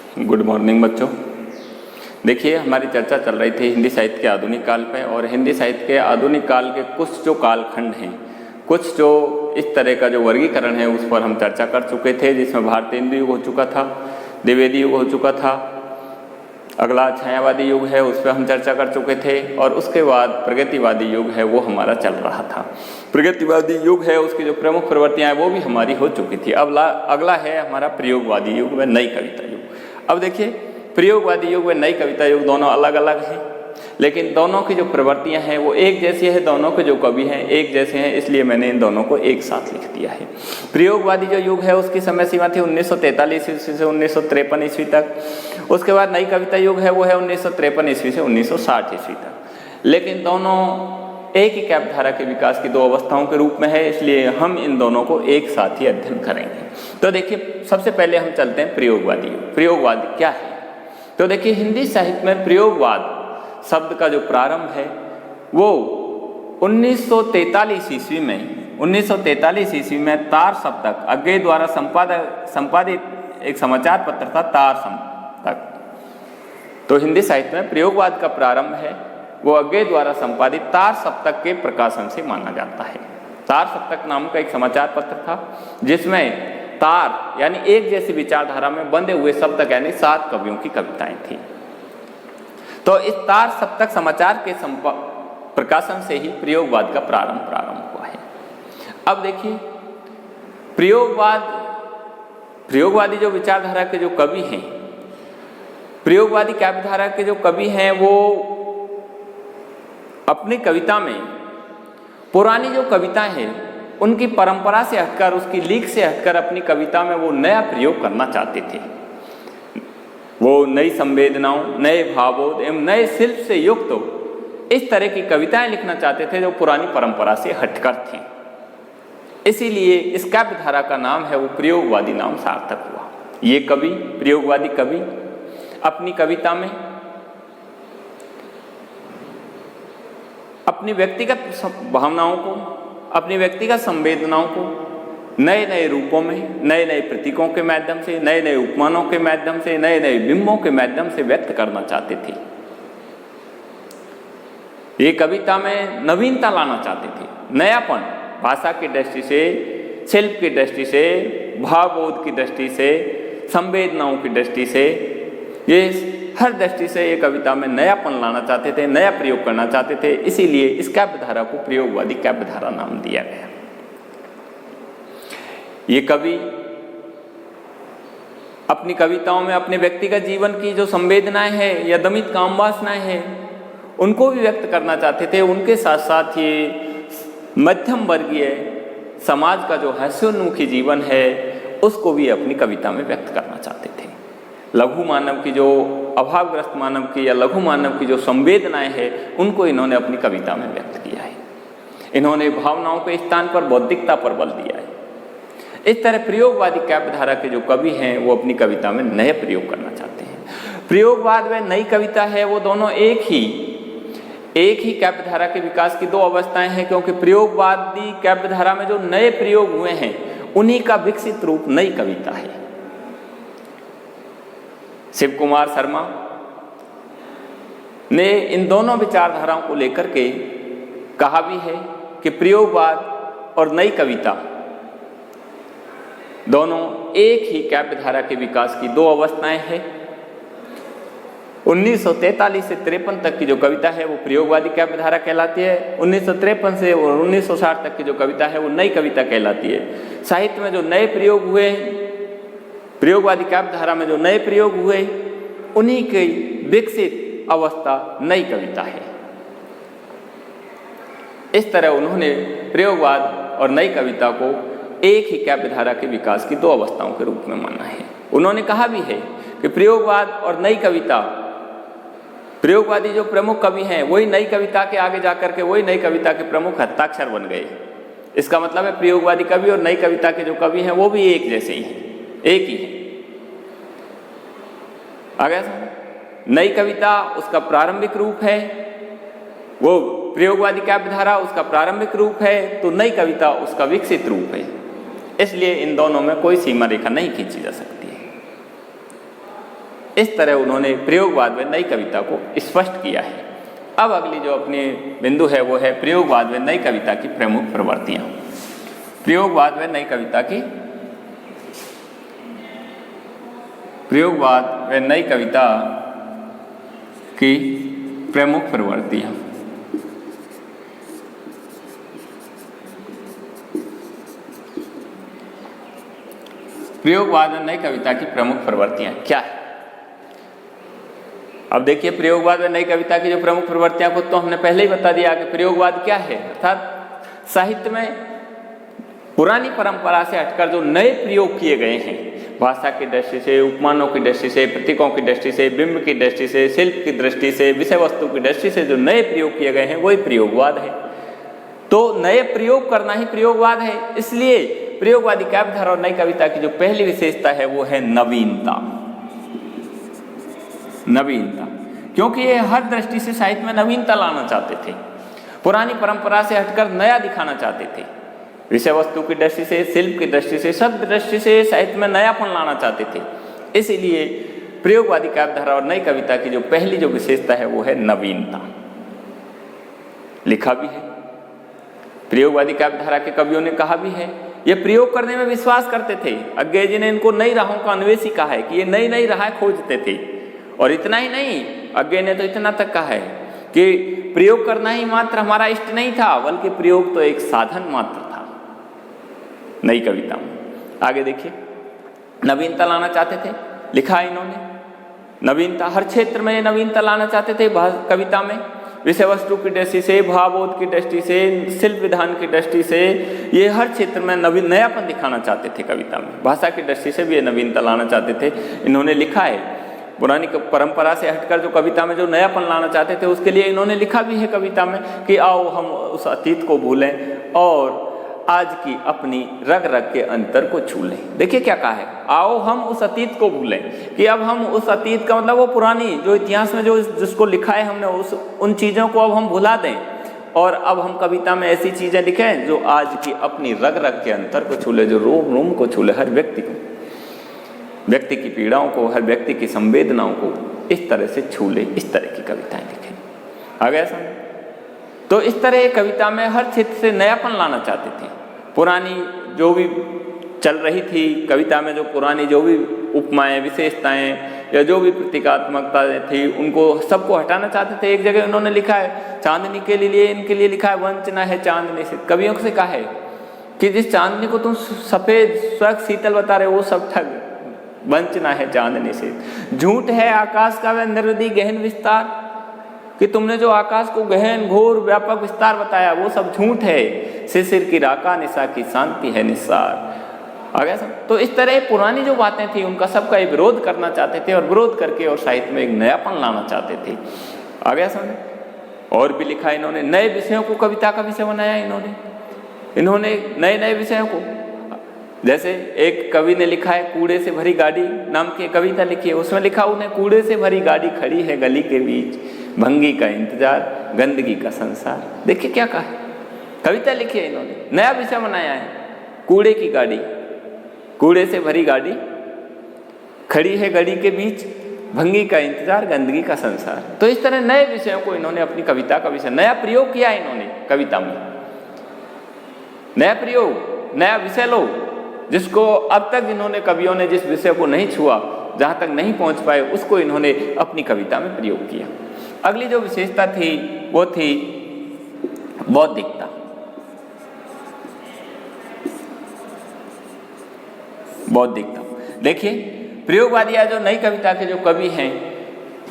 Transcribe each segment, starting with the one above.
Good morning बच्चों। देखिए, हमारी चर्चा चल रही थी हिंदी साहित्य के आधुनिक काल पे, और हिंदी साहित्य के आधुनिक काल के कुछ जो कालखंड हैं, कुछ जो इस तरह का जो वर्गीकरण है उस पर हम चर्चा कर चुके थे, जिसमें भारतेंदु युग हो चुका था, द्विवेदी युग हो चुका था, अगला छायावादी युग है उस पर हम चर्चा कर चुके थे, और उसके बाद प्रगतिवादी युग है वो हमारा चल रहा था। प्रगतिवादी युग है उसकी जो प्रमुख प्रवृत्तियाँ हैं वो भी हमारी हो चुकी थी। अब अगला है हमारा प्रयोगवादी युग व नई कविता युग। अब देखिए, प्रयोगवादी युग व नई कविता युग दोनों अलग अलग हैं, लेकिन दोनों की जो प्रवृत्तियां हैं वो एक जैसी है, दोनों के जो कवि हैं एक जैसे हैं, इसलिए मैंने इन दोनों को एक साथ लिख दिया है। प्रयोगवादी जो युग है उसकी समय सीमा थी 1943 ईस्वी से 1953 ईस्वी तक। उसके बाद नई कविता युग है वो है 1953 ईस्वी से 1960 ईस्वी तक। लेकिन दोनों एक ही काव्य धारा के विकास की दो अवस्थाओं के रूप में है, इसलिए हम इन दोनों को एक साथ ही अध्ययन करेंगे। तो देखिए, सबसे पहले हम चलते हैं प्रयोगवादी युग। प्रयोगवाद क्या है? तो देखिए, हिंदी साहित्य में प्रयोगवाद शब्द का जो प्रारंभ है वो 1943 ईस्वी में तार सप्तक अज्ञेय द्वारा संपादित एक समाचार पत्र था, तार सप्तक। तो हिंदी साहित्य में प्रयोगवाद का प्रारंभ है वो अज्ञेय द्वारा संपादित तार सप्तक के प्रकाशन से माना जाता है। तार सप्तक नाम का एक समाचार पत्र था जिसमें तार यानी एक जैसी विचारधारा में बंधे हुए सप्तक यानी 7 कवियों की कविताएं थी। तो इस तार सप्तक समाचार के प्रकाशन से ही प्रयोगवाद का प्रारंभ हुआ है। अब देखिए, प्रयोगवादी जो विचारधारा के जो कवि हैं, प्रयोगवादी काव्यधारा के जो कवि हैं वो अपनी कविता में पुरानी जो कविताएं हैं उनकी परंपरा से हटकर, उसकी लीक से हटकर अपनी कविता में वो नया प्रयोग करना चाहते थे। वो नई संवेदनाओं, नए भावों एवं नए शिल्प से युक्त इस तरह की कविताएं लिखना चाहते थे जो पुरानी परंपरा से हटकर थी। इसीलिए इस काव्य धारा का नाम है वो प्रयोगवादी नाम सार्थक हुआ। ये कवि, प्रयोगवादी कवि, अपनी कविता में अपनी व्यक्तिगत भावनाओं को, अपनी व्यक्तिगत संवेदनाओं को नए नए रूपों में, नए नए प्रतीकों के माध्यम से, नए नए उपमानों के माध्यम से, नए नए बिंबों के माध्यम से व्यक्त करना चाहते थे। ये कविता में नवीनता लाना चाहते थे, नयापन, भाषा की दृष्टि से, शिल्प की दृष्टि से, भावबोध की दृष्टि से, संवेदनाओं की दृष्टि से, ये हर दृष्टि से ये कविता में नयापन लाना चाहते थे, नया प्रयोग करना चाहते थे। इसीलिए इस काव्यधारा को प्रयोगवादी काव्यधारा नाम दिया गया। ये कवि अपनी कविताओं में अपने व्यक्तिगत जीवन की जो संवेदनाएं हैं या दमित काम वासनाएं हैं उनको भी व्यक्त करना चाहते थे। उनके साथ साथ ये मध्यम वर्गीय समाज का जो हास्योन्मुखी जीवन है उसको भी अपनी कविता में व्यक्त करना चाहते थे। लघु मानव की जो अभावग्रस्त मानव की या लघु मानव की जो संवेदनाएं हैं उनको इन्होंने अपनी कविता में व्यक्त किया है। इन्होंने भावनाओं के स्थान पर बौद्धिकता पर बल दिया है। इस तरह प्रयोगवादी काव्यधारा के जो कवि हैं वो अपनी कविता में नए प्रयोग करना चाहते हैं। प्रयोगवाद व नई कविता है वो दोनों एक ही काव्यधारा के विकास की दो अवस्थाएं हैं, क्योंकि प्रयोगवादी काव्यधारा में जो नए प्रयोग हुए हैं उन्हीं का विकसित रूप नई कविता है। शिव कुमार शर्मा ने इन दोनों विचारधाराओं को लेकर के कहा भी है कि प्रयोगवाद और नई कविता दोनों एक ही काव्यधारा के विकास की दो अवस्थाएं हैं। 1943 से 53 तक की जो कविता है वो प्रयोगवादी काव्यधारा कहलाती है। 1953 से 1960 तक की जो कविता है वो नई कविता कहलाती है। साहित्य में जो नए प्रयोग हुए, प्रयोगवादी काव्यधारा में जो नए प्रयोग हुए, उन्हीं की विकसित अवस्था नई कविता है। इस तरह उन्होंने प्रयोगवाद और नई कविता को एक ही काव्यधारा के विकास की दो अवस्थाओं के रूप में माना है। उन्होंने कहा भी है कि प्रयोगवाद और नई कविता, प्रयोगवादी जो प्रमुख कवि हैं वही नई कविता के आगे जाकर के वही नई कविता के प्रमुख हस्ताक्षर बन गए। इसका मतलब है प्रयोगवादी कवि और नई कविता के जो कवि हैं वो भी एक जैसे ही हैं, एक ही है। आगे नई कविता उसका प्रारंभिक रूप है, वो प्रयोगवादी काव्यधारा उसका प्रारंभिक रूप है, तो नई कविता उसका विकसित रूप है। इसलिए इन दोनों में कोई सीमा रेखा नहीं खींची जा सकती है। इस तरह उन्होंने प्रयोगवाद में नई कविता को स्पष्ट किया है। अब अगली जो अपनी बिंदु है वो है प्रयोगवाद में नई कविता की प्रमुख प्रवृत्तियां। प्रयोगवाद में नई कविता की प्रमुख प्रवृत्तियां। प्रयोगवाद में नई कविता की प्रमुख प्रवृत्तियां क्या है? अब देखिए, प्रयोगवाद में नई कविता की जो प्रमुख प्रवृत्तियां को तो हमने पहले ही बता दिया कि प्रयोगवाद क्या है, अर्थात साहित्य में पुरानी परंपरा से हटकर जो नए प्रयोग किए गए हैं, भाषा की दृष्टि से, उपमानों की दृष्टि से, प्रतीकों की दृष्टि से, बिंब की दृष्टि से, शिल्प की दृष्टि से, विषय वस्तु की दृष्टि से जो नए प्रयोग किए गए हैं वही प्रयोगवाद है। तो नए प्रयोग करना ही प्रयोगवाद है। इसलिए प्रयोगवादी काव्यधारा और नई कविता की जो पहली विशेषता है वो है नवीनता। नवीनता, क्योंकि ये हर दृष्टि से साहित्य में नवीनता लाना चाहते थे, पुरानी परंपरा से हटकर नया दिखाना चाहते थे। विषय वस्तु की दृष्टि से, शिल्प की दृष्टि से, सब दृष्टि से साहित्य में नयापन लाना चाहते थे। इसीलिए प्रयोगवादी काव्यधारा और नई कविता की जो पहली जो विशेषता है वो है नवीनता। लिखा भी है, प्रयोगवादी काव्यधारा के कवियों ने कहा भी है, ये प्रयोग करने में विश्वास करते थे। अज्ञेय जी ने इनको नई राहों का अन्वेषी कहा है कि ये नई नई राहें खोजते थे। और इतना ही नहीं, अज्ञेय ने तो इतना तक कहा है कि प्रयोग करना ही मात्र हमारा इष्ट नहीं था, बल्कि प्रयोग तो एक साधन मात्र था नई कविता में। आगे देखिए, नवीनता लाना चाहते थे, लिखा है इन्होंने। नवीनता हर क्षेत्र में नवीनता लाना चाहते थे कविता में, विषय वस्तु की दृष्टि से, भावबोध की दृष्टि से, शिल्प विधान की दृष्टि से, ये हर क्षेत्र में नयापन दिखाना चाहते थे कविता में। भाषा की दृष्टि से भी ये नवीनता लाना चाहते थे। इन्होंने लिखा है, पुरानी परंपरा से हटकर जो कविता में जो नयापन लाना चाहते थे उसके लिए इन्होंने लिखा भी है कविता में कि आओ हम उस अतीत को भूलें और आज की अपनी रग रग के अंतर को छू लें। देखिए क्या कहा है, आओ हम उस अतीत को भूलें, कि अब हम उस अतीत का मतलब वो पुरानी जो इतिहास में जो जिसको लिखा है हमने उन चीज़ों को अब हम भुला दें और अब हम कविता में ऐसी चीज़ें लिखें जो आज की अपनी रग रग के अंतर को छू ले, जो रोम रोम को छू ले, हर व्यक्ति को, व्यक्ति की पीड़ाओं को, हर व्यक्ति की संवेदनाओं को इस तरह से छू ले, इस तरह की कविताएं लिखें। आ गया समझ? तो इस तरह कविता में हर क्षेत्र से नयापन लाना चाहते थे। पुरानी जो भी चल रही थी कविता में, जो पुरानी जो भी उपमाएं, विशेषताएं या जो भी प्रतीकात्मकता थी, उनको सबको हटाना चाहते थे। एक जगह उन्होंने लिखा है, चांदनी के लिए इनके लिए लिखा है, वंचना है चांदनी से। कवियों से कहा है कि जिस चांदनी को तुम सफ़ेद स्वच्छ शीतल बता रहे हो वो सब ठग, वंचना है चांदनी से। झूठ है आकाश का वह निर्विधि गहन विस्तार, कि तुमने जो आकाश को गहन घोर व्यापक विस्तार बताया वो सब झूठ है। शिशिर की राका निशा की शांति है निस्सार। आ गया सब? तो इस तरह पुरानी जो बातें थी उनका सबका एक विरोध करना चाहते थे और विरोध करके और साहित्य में एक नयापन लाना चाहते थे। आ गया समझ? और भी लिखा इन्होंने, नए विषयों को कविता का विषय बनाया इन्होंने नए नए विषयों को। जैसे एक कवि ने लिखा है, कूड़े से भरी गाड़ी नाम की कविता लिखी है, उसमें लिखा उन्हें, कूड़े से भरी गाड़ी खड़ी है गली के बीच, भंगी का इंतजार, गंदगी का संसार। देखिए क्या कहा है, कविता लिखी है इन्होंने, नया विषय बनाया है, कूड़े की गाड़ी, कूड़े से भरी गाड़ी खड़ी है गली के बीच, भंगी का इंतजार, गंदगी का संसार। तो इस तरह नए विषयों को इन्होंने अपनी कविता का विषय, नया प्रयोग किया इन्होंने कविता में। नया प्रयोग, नया विषय लो, जिसको अब तक इन्होंने कवियों ने जिस विषय को नहीं छुआ, जहाँ तक नहीं पहुँच पाए, उसको इन्होंने अपनी कविता में प्रयोग किया। अगली जो विशेषता थी वो थी बौद्धिकता। बौद्धिकता, देखिए प्रयोगवादी या जो नई कविता के जो कवि हैं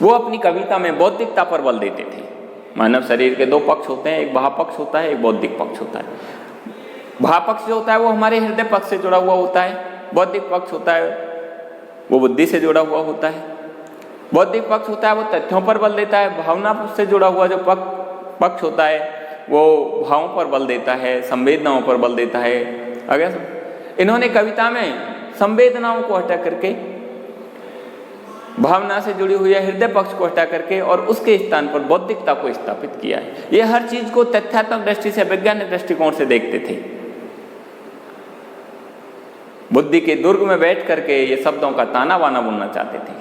वो अपनी कविता में बौद्धिकता पर बल देते थे। मानव शरीर के दो पक्ष होते हैं, एक बाह्य पक्ष होता है, एक बौद्धिक पक्ष होता है। बाह्य पक्ष जो होता है वो हमारे हृदय पक्ष से जुड़ा हुआ होता है, बौद्धिक पक्ष होता है वो बुद्धि से जुड़ा हुआ होता है। बौद्धिक पक्ष होता है वो तथ्यों पर बल देता है, भावना से जुड़ा हुआ जो पक्ष होता है वो भावों पर बल देता है, संवेदनाओं पर बल देता है। अगर इन्होंने कविता में संवेदनाओं को हटा करके, भावना से जुड़ी हुई हृदय पक्ष को हटा करके और उसके स्थान पर बौद्धिकता को स्थापित किया है। ये हर चीज को तथ्यात्मक दृष्टि से, वैज्ञानिक दृष्टिकोण से देखते थे। बुद्धि के दुर्ग में बैठ करके ये शब्दों का ताना बाना बुनना चाहते थे।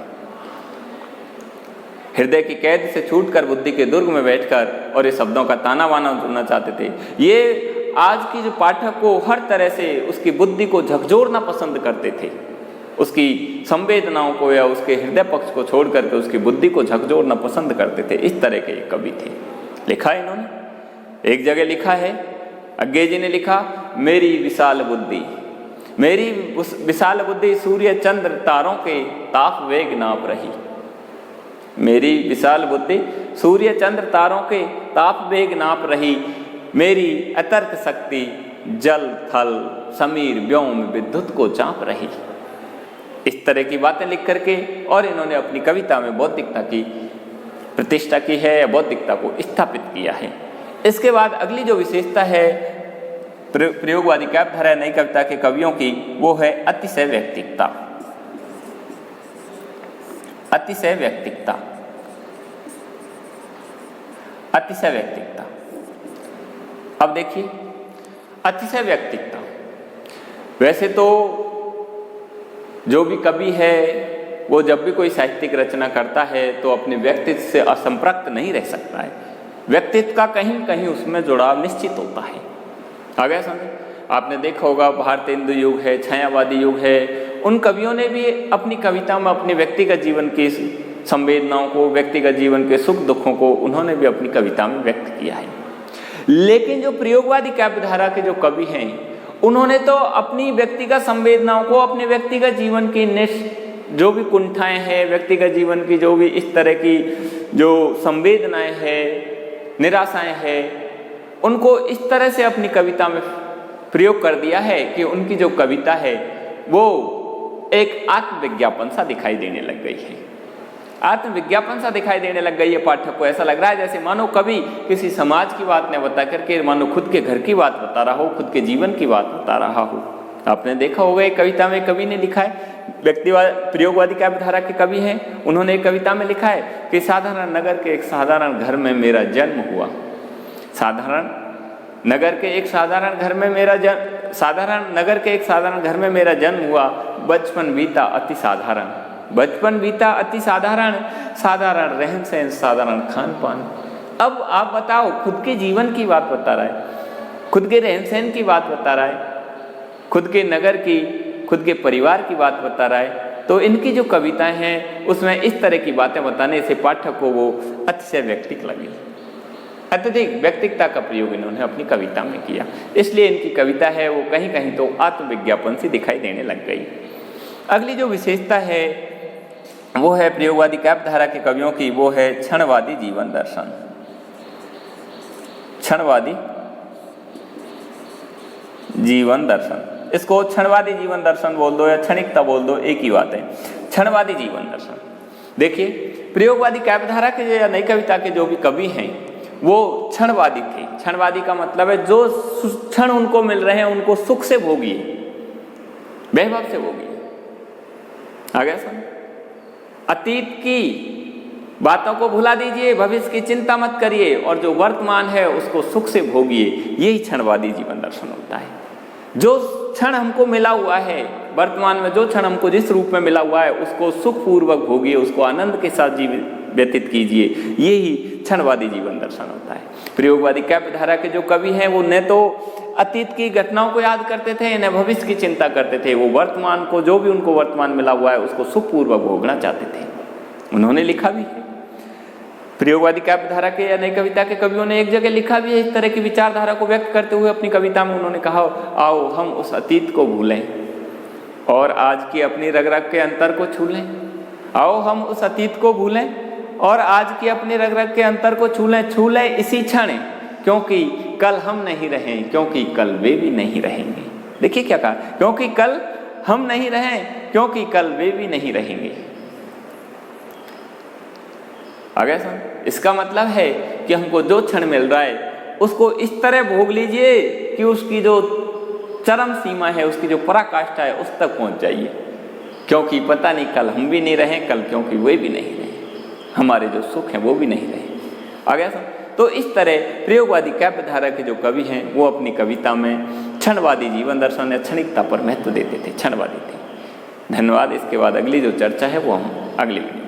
हृदय की कैद से छूटकर बुद्धि के दुर्ग में बैठकर और ये शब्दों का ताना बाना सुनना चाहते थे। ये आज की जो पाठक को हर तरह से उसकी बुद्धि को झकझोरना पसंद करते थे, उसकी संवेदनाओं को या उसके हृदय पक्ष को छोड़ करके उसकी बुद्धि को झकझोरना पसंद करते थे। इस तरह के कवि थे। लिखा है इन्होंने, एक जगह लिखा है, अज्ञे जी ने लिखा, मेरी विशाल बुद्धि, मेरी विशाल बुद्धि सूर्य चंद्र तारों के ताप वेग नाप रही। मेरी विशाल बुद्धि सूर्य चंद्र तारों के ताप वेग नाप रही। मेरी अतर्क शक्ति जल थल समीर व्योम विद्युत को चाँप रही। इस तरह की बातें लिख करके और इन्होंने अपनी कविता में बौद्धिकता की प्रतिष्ठा की है, बौद्धिकता को स्थापित किया है। इसके बाद अगली जो विशेषता है प्रयोगवादी काव्यधारा नई कविता के कवियों की, वो है अतिशय व्यक्तिकता। अतिशय व्यक्तिकता, अतिशय व्यक्तिकता। अब देखिए, अतिशय व्यक्तिकता, वैसे तो जो भी कवि है वो जब भी कोई साहित्यिक रचना करता है तो अपने व्यक्तित्व से असंपृक्त नहीं रह सकता है। व्यक्तित्व का कहीं कहीं उसमें जुड़ाव निश्चित होता है। आ गया समझ? आपने देखा होगा भारतीय हिंदू युग है, छायावादी युग है, उन कवियों ने भी अपनी कविता में अपने व्यक्तिगत जीवन की संवेदनाओं को, व्यक्तिगत जीवन के सुख दुखों को उन्होंने भी अपनी कविता में व्यक्त किया है। लेकिन जो प्रयोगवादी काव्यधारा के जो कवि हैं, उन्होंने तो अपनी व्यक्तिगत संवेदनाओं को, अपने व्यक्तिगत जीवन की जो भी कुंठाएं हैं, व्यक्तिगत जीवन की जो भी इस तरह की जो संवेदनाएं हैं, निराशाएं हैं, उनको इस तरह से अपनी कविता में प्रयोग कर दिया है कि उनकी जो कविता है वो एक आत्मविज्ञापन सा दिखाई देने लग गई है। आत्मविज्ञापन सा दिखाई देने लग गई है। पाठक को ऐसा लग रहा है जैसे मानो कवि किसी समाज की बात न बता करके मानो खुद के घर की बात बता रहा हो, खुद के जीवन की बात बता रहा हो। आपने देखा होगा एक कविता में कवि ने लिखा है, व्यक्तिवाद प्रयोगवादी काव्यधारा के कवि हैं, उन्होंने एक कविता में लिखा है कि साधारण नगर के एक साधारण घर में मेरा जन्म हुआ। साधारण नगर के एक साधारण घर में मेरा जन्म, साधारण नगर के एक साधारण घर में मेरा जन्म हुआ। बचपन बीता अति साधारण, बचपन बीता अति साधारण, साधारण रहन सहन, साधारण खान पान। अब आप बताओ, खुद के जीवन की बात बता रहा है, खुद के रहन सहन की बात बता रहा है, खुद के नगर की, खुद के परिवार की बात बता रहा है। तो इनकी जो कविताएं हैं उसमें इस तरह की बातें बताने से पाठक को वो अतिशय व्यक्तिक लगी। अत्यधिक व्यक्तिकता का प्रयोग इन्होंने अपनी कविता में किया, इसलिए इनकी कविता है वो कहीं कहीं तो आत्मविज्ञापन सी दिखाई देने लग गई। अगली जो विशेषता है वो है प्रयोगवादी काव्यधारा के कवियों की, वो है क्षणवादी जीवन दर्शन। क्षणवादी जीवन दर्शन, इसको क्षणवादी जीवन दर्शन बोल दो या क्षणिकता बोल दो, एक ही बात है। क्षणवादी जीवन दर्शन। देखिए, प्रयोगवादी काव्यधारा के या नई कविता के जो भी कवि हैं वो क्षणवादी थे। क्षणवादी का मतलब है जो क्षण उनको मिल रहे हैं उनको सुख से भोगिए, वैभव से भोगिए। आ गया समझ? अतीत की बातों को भुला दीजिए, भविष्य की चिंता मत करिए और जो वर्तमान है उसको सुख से भोगिए। यही क्षणवादी जीवन दर्शन होता है। जो क्षण हमको मिला हुआ है, वर्तमान में जो क्षण हमको जिस रूप में मिला हुआ है उसको सुखपूर्वक भोगिए, उसको आनंद के साथ व्यतीत कीजिए। यही क्षणवादी जीवन दर्शन होता है। प्रयोगवादी काव्यधारा के जो कवि हैं वो न तो अतीत की घटनाओं को याद करते थे, न भविष्य की चिंता करते थे। वो वर्तमान को, जो भी उनको वर्तमान मिला हुआ है उसको सुखपूर्वक भोगना चाहते थे। उन्होंने लिखा भी है। प्रयोगवादी काव्यधारा के या नई कविता के कवियों ने एक जगह लिखा भी है इस तरह की विचारधारा को व्यक्त करते हुए अपनी कविता में। उन्होंने कहा, आओ हम उस अतीत को भूलें और आज की अपनी रग रग के अंतर को छू लें। आओ हम उस अतीत को भूलें और आज की अपनी रग रग के अंतर को छू लें इसी क्षण, क्योंकि कल हम नहीं रहें, क्योंकि कल वे भी नहीं रहेंगे। देखिए क्या कहा, क्योंकि कल हम नहीं रहें, क्योंकि कल वे भी नहीं रहेंगे। आ गया समझ? इसका मतलब है कि हमको जो क्षण मिल रहा है उसको इस तरह भोग लीजिए कि उसकी जो चरम सीमा है, उसकी जो पराकाष्ठा है उस तक पहुंच जाइए, क्योंकि पता नहीं कल हम भी नहीं रहें, कल क्योंकि वे भी नहीं रहे, हमारे जो सुख हैं वो भी नहीं रहे। आ गया समझ? तो इस तरह प्रयोगवादी काव्यधारा के जो कवि हैं वो अपनी कविता में क्षणवादी जीवन दर्शन या क्षणिकता पर महत्व देते थे, क्षणवादी थे। धन्यवाद। इसके बाद अगली जो चर्चा है वो हम अगली वीडियो